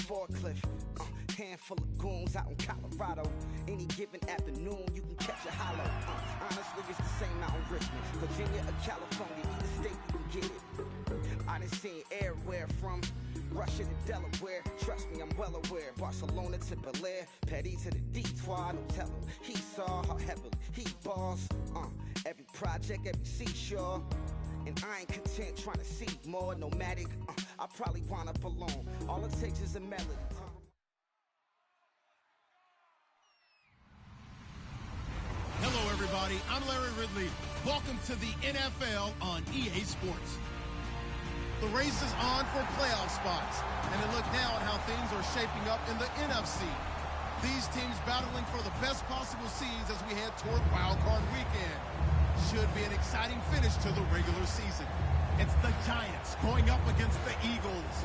forklift. Handful of goons out in Colorado. Any given afternoon, you can catch a hollow. Honestly, it's the same out in Richmond, Virginia or California, either state you can get it. I done seen everywhere from Russia to Delaware. Trust me, I'm well aware. Barcelona to Bel Air, Petty to the Detroit. No tell him he saw how heavily he balls. Every project, every seashore. And I ain't content trying to see more. Nomadic, I probably wind up alone. All it takes is a melody. Hello, everybody. I'm Larry Ridley. Welcome to the NFL on EA Sports. The race is on for playoff spots, and a look now at how things are shaping up in the NFC. These teams battling for the best possible seeds as we head toward Wild Card Weekend. Should be an exciting finish to the regular season. It's the Giants going up against the Eagles.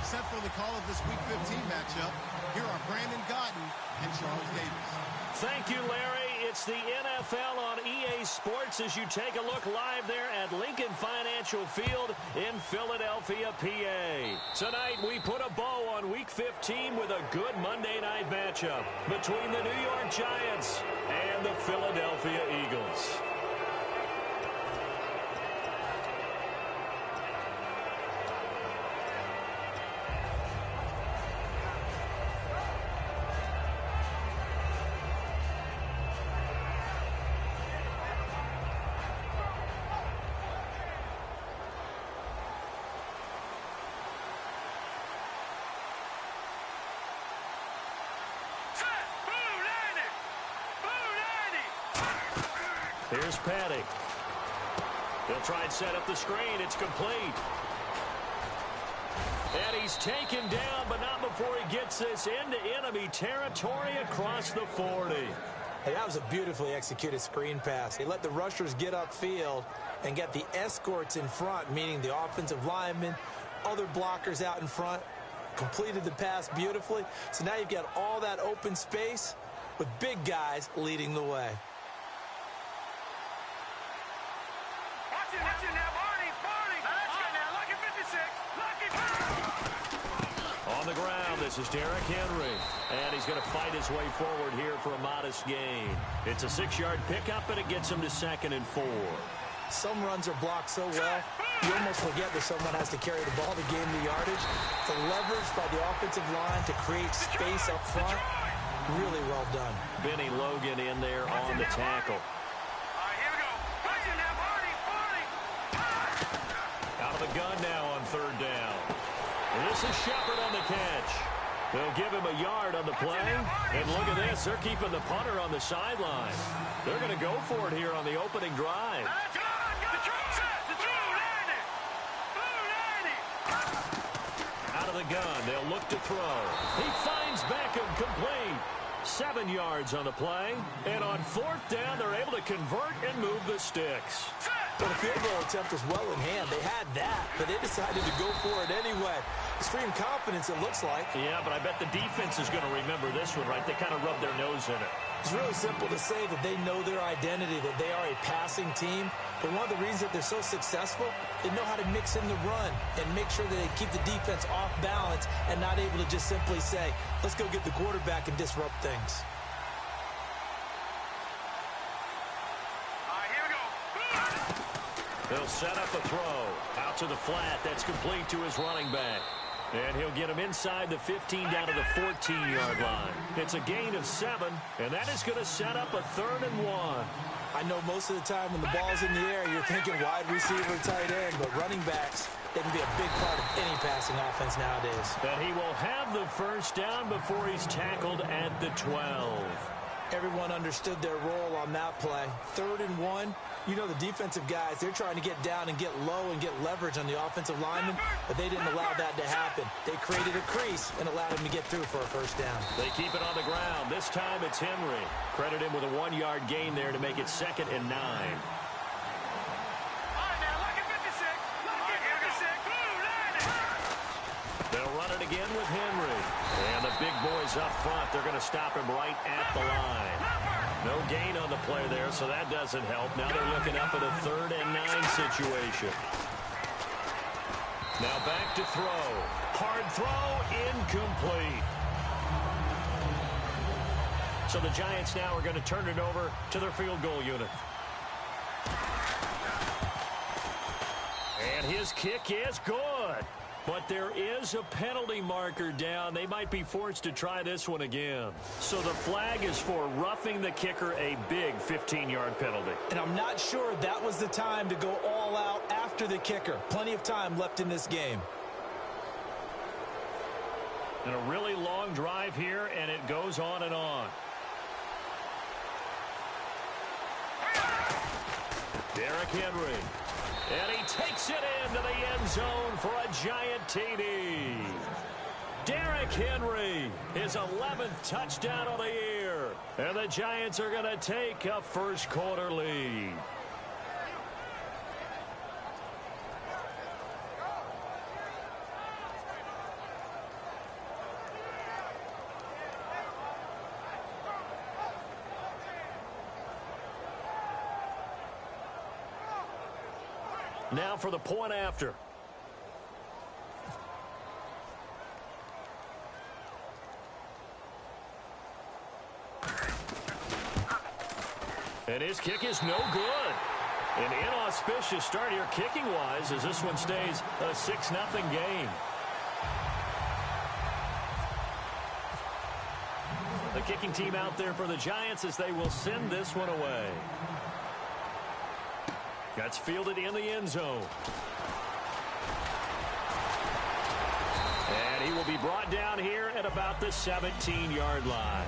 Set for the call of this Week 15 matchup, here are Brandon Godden and Charles Davis. Thank you, Larry. It's the NFL on EA Sports as you take a look live there at Lincoln Financial Field in Philadelphia, PA. Tonight, we put a bow on Week 15 with a good Monday night matchup between the New York Giants and the Philadelphia Eagles. Here's Patty. He'll try and set up the screen. It's complete. And he's taken down, but not before he gets this into enemy territory across the 40. Hey, that was a beautifully executed screen pass. He let the rushers get upfield and get the escorts in front, meaning the offensive linemen, other blockers out in front, completed the pass beautifully. So now you've got all that open space with big guys leading the way. On the ground, this is Derrick Henry. And he's going to fight his way forward here for a modest gain. It's a 6-yard pickup, and it gets him to 2nd and 4. Some runs are blocked so well, you almost forget that someone has to carry the ball to gain the yardage. The leverage by the offensive line to create space up front, really well done. Benny Logan in there on the tackle. Out of the gun now on 3rd down. This is Shepard on the catch. They'll give him a yard on the play. And look at this. They're keeping the punter on the sideline. They're going to go for it here on the opening drive. Out of the gun. They'll look to throw. He finds Beckham complete. 7 yards on the play. And on 4th down, they're able to convert and move the sticks. But the field goal attempt was well in hand. They had that, but they decided to go for it anyway. Extreme confidence, it looks like. Yeah, but I bet the defense is going to remember this one, right? They kind of rub their nose in it. It's really simple to say that they know their identity, that they are a passing team. But one of the reasons that they're so successful, they know how to mix in the run and make sure that they keep the defense off balance and not able to just simply say, let's go get the quarterback and disrupt things. They'll set up a throw. Out to the flat. That's complete to his running back. And he'll get him inside the 15 down to the 14-yard line. It's a gain of 7, and that is going to set up a 3rd and 1. I know most of the time when the ball's in the air, you're thinking wide receiver, tight end, but running backs, they can be a big part of any passing offense nowadays. And he will have the 1st down before he's tackled at the 12. Everyone understood their role on that play. 3rd and 1. You know the defensive guys, they're trying to get down and get low and get leverage on the offensive lineman, but they didn't allow that to happen. They created a crease and allowed him to get through for a 1st down. They keep it on the ground. This time it's Henry. Credit him with a 1-yard gain there to make it 2nd and 9. They'll run it again with Henry. And the big boys up front, they're going to stop him right at the line. No gain on the play there, so that doesn't help. Now they're looking up at a 3rd and 9 situation. Now back to throw. Hard 50-yard throw, incomplete. So the Giants now are going to turn it over to their field goal unit. And his kick is good. But there is a penalty marker down. They might be forced to try this one again. So the flag is for roughing the kicker, a big 15-yard penalty. And I'm not sure that was the time to go all out after the kicker. Plenty of time left in this game. And a really long drive here, and it goes on and on. Derrick Henry. And he takes it into the end zone for a giant TD. Derrick Henry, his 11th touchdown of the year. And the Giants are going to take a first quarter lead. Now for the point after. And his kick is no good. An inauspicious start here kicking-wise as this one stays a 6-0 game. The kicking team out there for the Giants as they will send this one away. That's fielded in the end zone. And he will be brought down here at about the 17-yard line.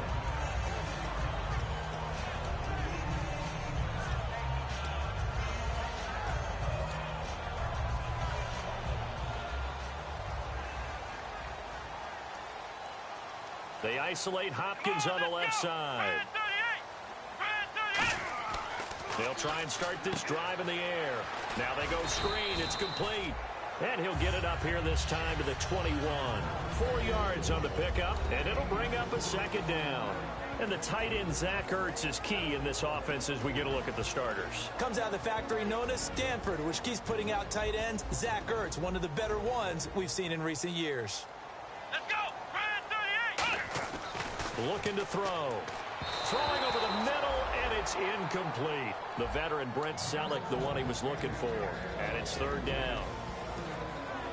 They isolate Hopkins on the left side. They'll try and start this drive in the air. Now they go screen. It's complete. And he'll get it up here this time to the 21. 4 yards on the pickup, and it'll bring up a second down. And the tight end, Zach Ertz, is key in this offense as we get a look at the starters. Comes out of the factory known as Stanford, which keeps putting out tight ends. Zach Ertz, one of the better ones we've seen in recent years. Let's go! Brad 38! Looking to throw. Throwing over the middle, and it's incomplete. The veteran Brent Selleck, the one he was looking for. And it's third down.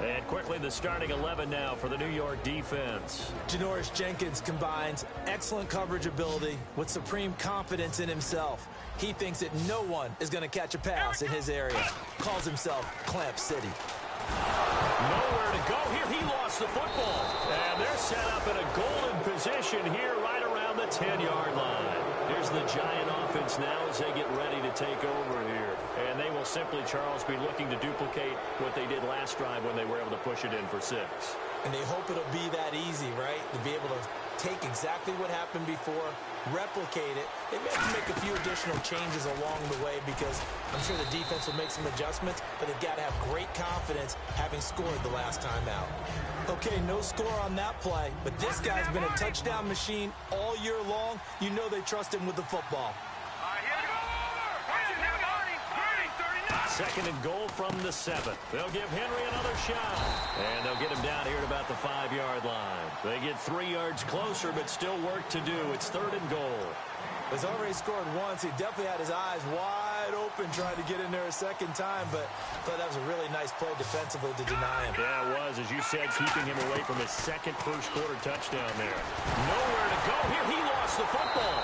And quickly the starting 11 now for the New York defense. Janoris Jenkins combines excellent coverage ability with supreme confidence in himself. He thinks that no one is going to catch a pass in his area. Calls himself Clamp City. Nowhere to go here. He lost the football. And they're set up in a golden position here right around the 10-yard line. Here's the Giant offense now as they get ready to take over here. And they will simply, Charles, be looking to duplicate what they did last drive when they were able to push it in for 6. And they hope it'll be that easy, right? To be able to take exactly what happened before, replicate it. They may have to make a few additional changes along the way because I'm sure the defense will make some adjustments, but they've got to have great confidence having scored the last time out. Okay, no score on that play, but this guy's been a touchdown machine all year long. You know they trust him with the football. Second and goal from the 7. They'll give Henry another shot. And they'll get him down here at about the 5-yard line. They get 3 yards closer, but still work to do. It's third and goal. He's already scored once. He definitely had his eyes wide open trying to get in there a second time, but I thought that was a really nice play defensively to deny him. Yeah, it was, as you said, keeping him away from his second first-quarter touchdown there. Nowhere to go here. He lost the football.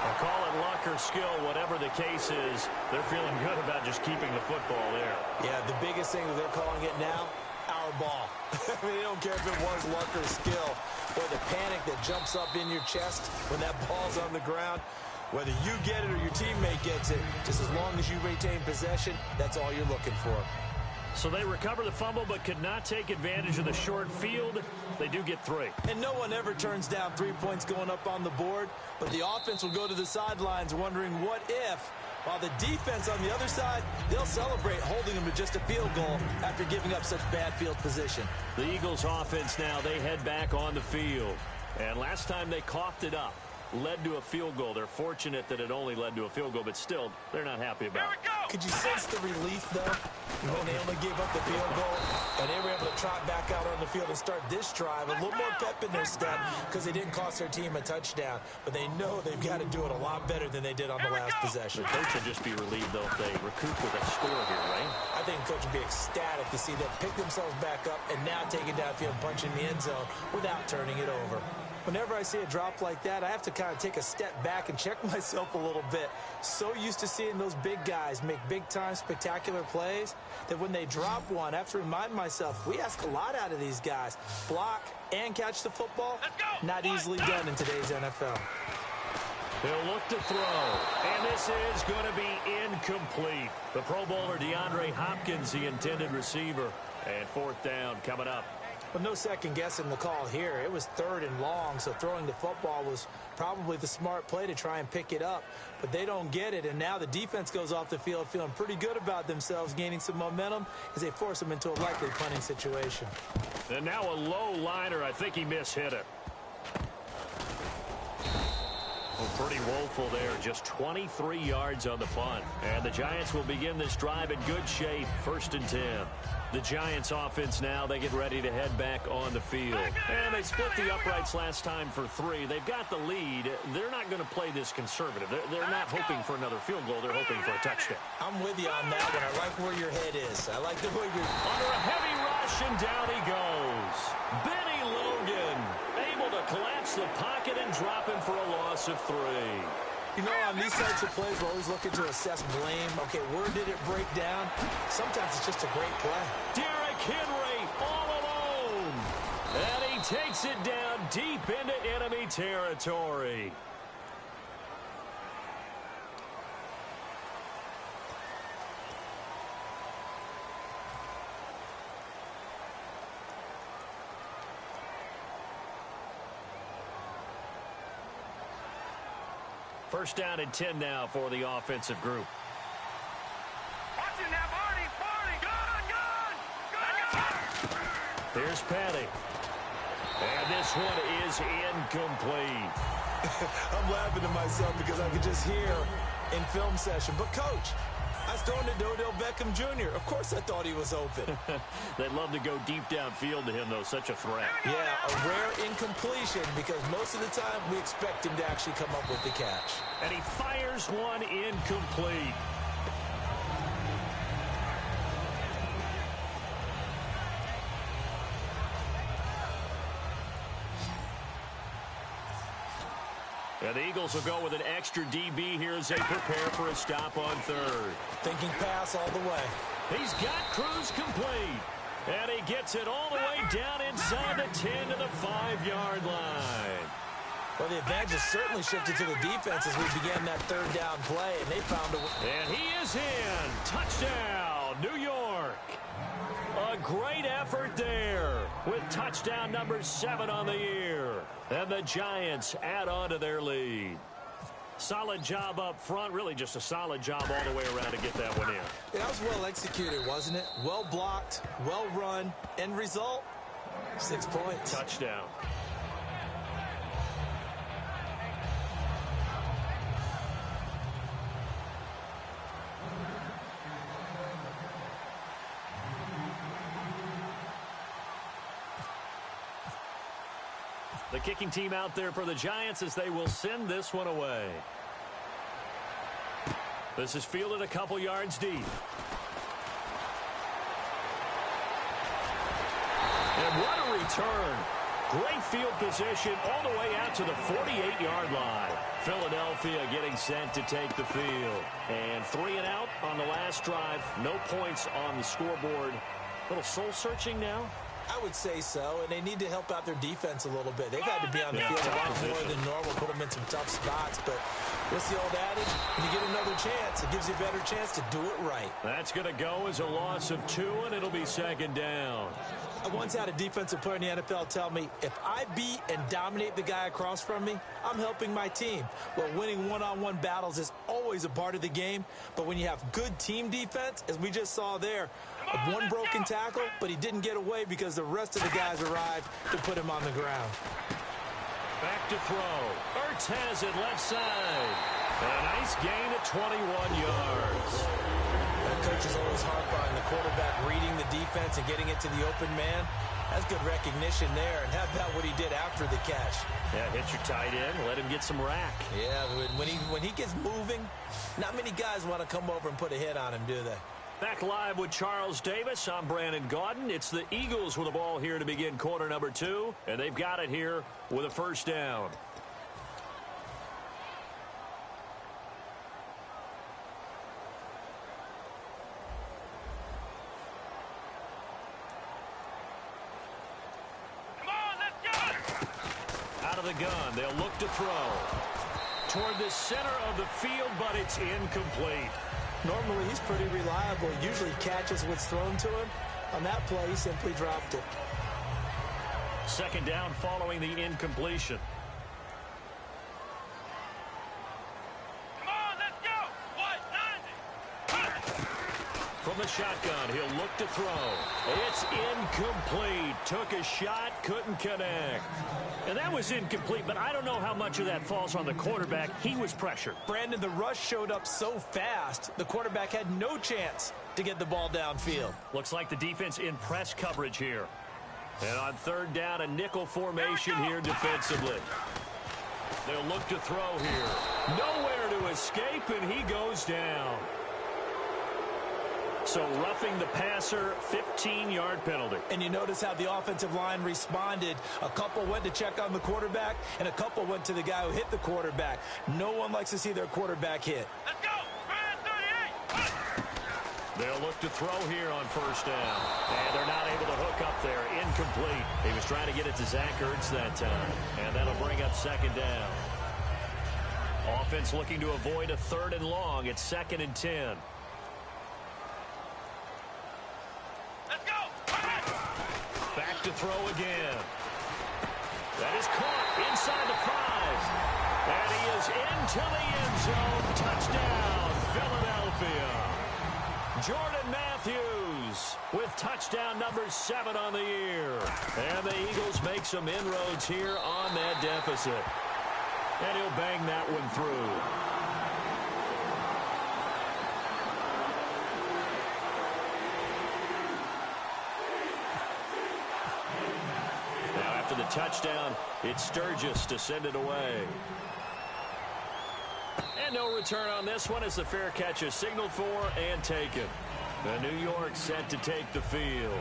I'll call it luck or skill, whatever the case is. They're feeling good about just keeping the football there. Yeah, the biggest thing that they're calling it now, our ball. I mean, they don't care if it was luck or skill, or the panic that jumps up in your chest when that ball's on the ground. Whether you get it or your teammate gets it, just as long as you retain possession, that's all you're looking for. So they recover the fumble but could not take advantage of the short field. They do get 3. And no one ever turns down 3 points going up on the board, but the offense will go to the sidelines wondering what if, while the defense on the other side, they'll celebrate holding them to just a field goal after giving up such bad field position. The Eagles offense now, they head back on the field. And last time they coughed it up. led to a field goal. They're fortunate that it only led to a field goal, but still, they're not happy about it. Could you sense the relief, though, when they only gave up the field goal and they were able to trot back out on the field and start this drive? A little more pep in their step because they didn't cost their team a touchdown, but they know they've got to do it a lot better than they did on the last possession. The coach will just be relieved, though, if they recoup with a score here, right? I think the coach would be ecstatic to see them pick themselves back up and now take it downfield and punch in the end zone without turning it over. Whenever I see a drop like that, I have to kind of take a step back and check myself a little bit. So used to seeing those big guys make big-time spectacular plays that when they drop one, I have to remind myself, we ask a lot out of these guys. Block and catch the football, not easily done in today's NFL. He'll look to throw, and this is going to be incomplete. The Pro Bowler DeAndre Hopkins, the intended receiver, and fourth down coming up. Well, no second guessing the call here. It was 3rd and long, so throwing the football was probably the smart play to try and pick it up. But they don't get it, and now the defense goes off the field feeling pretty good about themselves, gaining some momentum as they force them into a likely punting situation. And now a low liner. I think he mishit it. Well, pretty woeful there. Just 23 yards on the punt. And the Giants will begin this drive in good shape. 1st and 10. The Giants offense now, they get ready to head back on the field. And they split the uprights last time for 3. They've got the lead. They're not going to play this conservative. They're not hoping for another field goal. They're hoping for a touchdown. I'm with you on that one. I like where your head is. I like the way you're... Under a heavy rush, and down he goes. Benny Logan able to collapse the pocket and drop him for a loss of 3. You know, on these types of plays, we're always looking to assess blame. Okay, where did it break down? Sometimes it's just a great play. Derrick Henry all alone. And he takes it down deep into enemy territory. First down and 10 now for the offensive group. Watch it now, Barney! Gun! Here's Patty. And this one is incomplete. I'm laughing to myself because I could just hear in film session. But, Coach, I was throwing to Odell Beckham Jr. Of course I thought he was open. They'd love to go deep downfield to him, though. Such a threat. Yeah, a rare incompletion because most of the time we expect him to actually come up with the catch. And he fires one incomplete. And the Eagles will go with an extra DB here as they prepare for a stop on 3rd. Thinking pass all the way. He's got Cruz complete. And he gets it all the way down inside the 10 to the 5-yard line. Well, the advantage has certainly shifted to the defense as we began that 3rd down play, and they found a way. And he is in. Touchdown, New York. A great effort there with touchdown number 7 on the year. And the Giants add on to their lead. Solid job up front. Really just a solid job all the way around to get that one in. Yeah, that was well executed, wasn't it? Well blocked, well run. End result, 6 points. Touchdown. The kicking team out there for the Giants as they will send this one away. This is fielded a couple yards deep. And what a return. Great field position all the way out to the 48-yard line. Philadelphia getting set to take the field. And 3 and out on the last drive. No points on the scoreboard. A little soul-searching now. I would say so, and they need to help out their defense a little bit. They've had to be on the field a lot more than normal, put them in some tough spots. But what's the old adage? When you get another chance, it gives you a better chance to do it right. That's going to go as a loss of 2, and it'll be 2nd down. I once had a defensive player in the NFL tell me, if I beat and dominate the guy across from me, I'm helping my team. Well, winning one-on-one battles is always a part of the game, but when you have good team defense, as we just saw there, one broken tackle, but he didn't get away because the rest of the guys arrived to put him on the ground. Back to throw. Ertz has it left side. A nice gain of 21 yards. That coach is always harp on the quarterback reading the defense and getting it to the open man. That's good recognition there. And how about what he did after the catch? Yeah, hit your tight end. Let him get some rack. Yeah, when he gets moving, not many guys want to come over and put a hit on him, do they? Back live with Charles Davis. I'm Brandon Gaudin. It's the Eagles with the ball here to begin quarter number 2. And they've got it here with a first down. Out of the gun, they'll look to throw. Toward the center of the field, but it's incomplete. Normally, he's pretty reliable. Usually catches what's thrown to him. On that play, he simply dropped it. Second down following the incompletion. Come on, let's go. What? 90. From the shotgun, he'll look to throw. It's incomplete. Took a shot, couldn't connect. And that was incomplete, but I don't know how much of that falls on the quarterback. He was pressured. Brandon, the rush showed up so fast, the quarterback had no chance to get the ball downfield. Looks like the defense in press coverage here. And on third down, a nickel formation here defensively. They'll look to throw here. Nowhere to escape, and he goes down. So roughing the passer, 15-yard penalty. And you notice how the offensive line responded. A couple went to check on the quarterback, and a couple went to the guy who hit the quarterback. No one likes to see their quarterback hit. Let's go. 38. They'll look to throw here on first down. And they're not able to hook up there. Incomplete. He was trying to get it to Zach Ertz that time. And that'll bring up second down. Offense looking to avoid a third and long. It's 2nd and 10. Back to throw again. That is caught inside the 5. And he is into the end zone. Touchdown, Philadelphia. Jordan Matthews with touchdown number 7 on the year. And the Eagles make some inroads here on that deficit. And he'll bang that one through. The touchdown, it's Sturgis to send it away. And no return on this one as the fair catch is signaled for and taken. The New York set to take the field.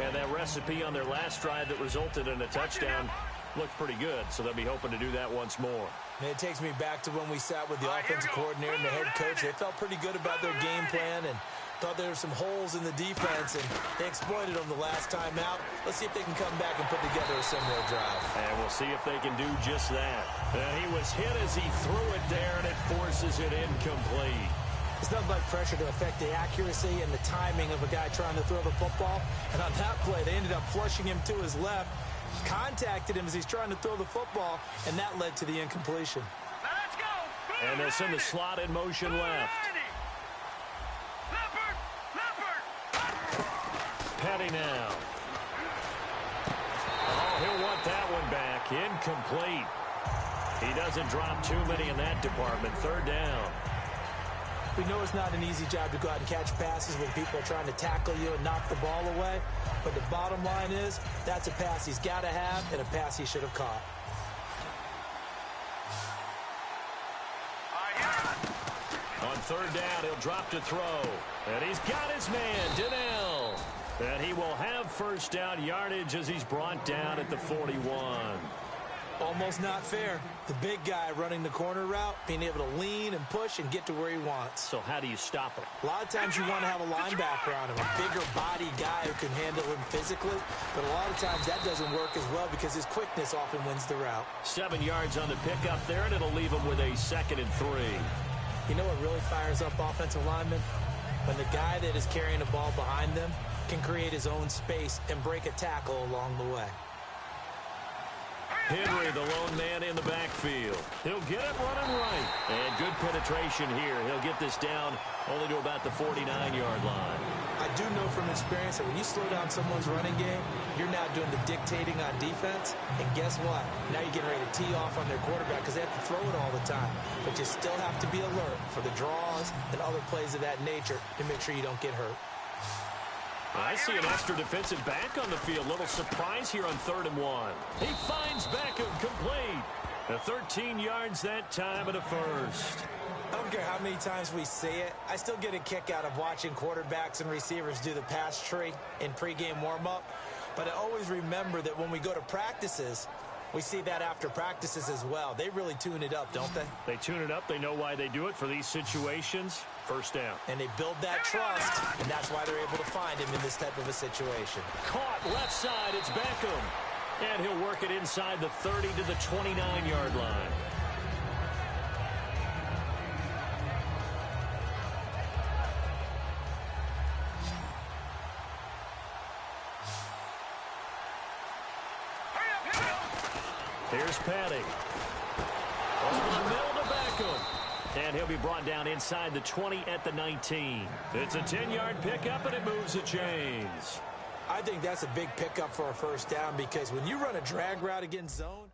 And that recipe on their last drive that resulted in a touchdown looked pretty good, so they'll be hoping to do that once more. And it takes me back to when we sat with the offensive coordinator and the head coach. They felt pretty good about their game plan and thought there were some holes in the defense, and they exploited them the last time out. Let's see if they can come back and put together a similar drive. And we'll see if they can do just that. And he was hit as he threw it there, and it forces it incomplete. It's nothing like pressure to affect the accuracy and the timing of a guy trying to throw the football. And on that play, they ended up flushing him to his left, contacted him as he's trying to throw the football, and that led to the incompletion. Now let's go. And they'll send the slot in motion left. Petty now. Oh, he'll want that one back. Incomplete. He doesn't drop too many in that department. Third down. We know it's not an easy job to go out and catch passes when people are trying to tackle you and knock the ball away. But the bottom line is, that's a pass he's got to have and a pass he should have caught. On third down, he'll drop to throw. And he's got his man, Donnell. And he will have first down yardage as he's brought down at the 41. Almost not fair. The big guy running the corner route, being able to lean and push and get to where he wants. So how do you stop him? A lot of times you want to have a linebacker on him, a bigger body guy who can handle him physically. But a lot of times that doesn't work as well because his quickness often wins the route. 7 yards on the pickup there, and it'll leave him with a 2nd and 3. You know what really fires up offensive linemen? When the guy that is carrying the ball behind them can create his own space and break a tackle along the way. Henry, the lone man in the backfield. He'll get it running right. And good penetration here. He'll get this down only to about the 49-yard line. I do know from experience that when you slow down someone's running game, you're now doing the dictating on defense. And guess what? Now you're getting ready to tee off on their quarterback because they have to throw it all the time. But you still have to be alert for the draws and other plays of that nature to make sure you don't get hurt. I see an extra defensive back on the field. Little surprise here on 3rd and 1. He finds Beckham complete. The 13 yards that time and a first. I don't care how many times we see it. I still get a kick out of watching quarterbacks and receivers do the pass tree in pregame warm-up. But I always remember that when we go to practices, we see that after practices as well. They really tune it up, don't they? They tune it up. They know why they do it for these situations. First down. And they build that trust, and that's why they're able to find him in this type of a situation. Caught left side. It's Beckham. And he'll work it inside the 30 to the 29-yard line. Here's Patty. Over the middle to Beckham. And he'll be brought down inside the 20 at the 19. It's a 10-yard pickup, and it moves the chains. I think that's a big pickup for a first down because when you run a drag route against zone,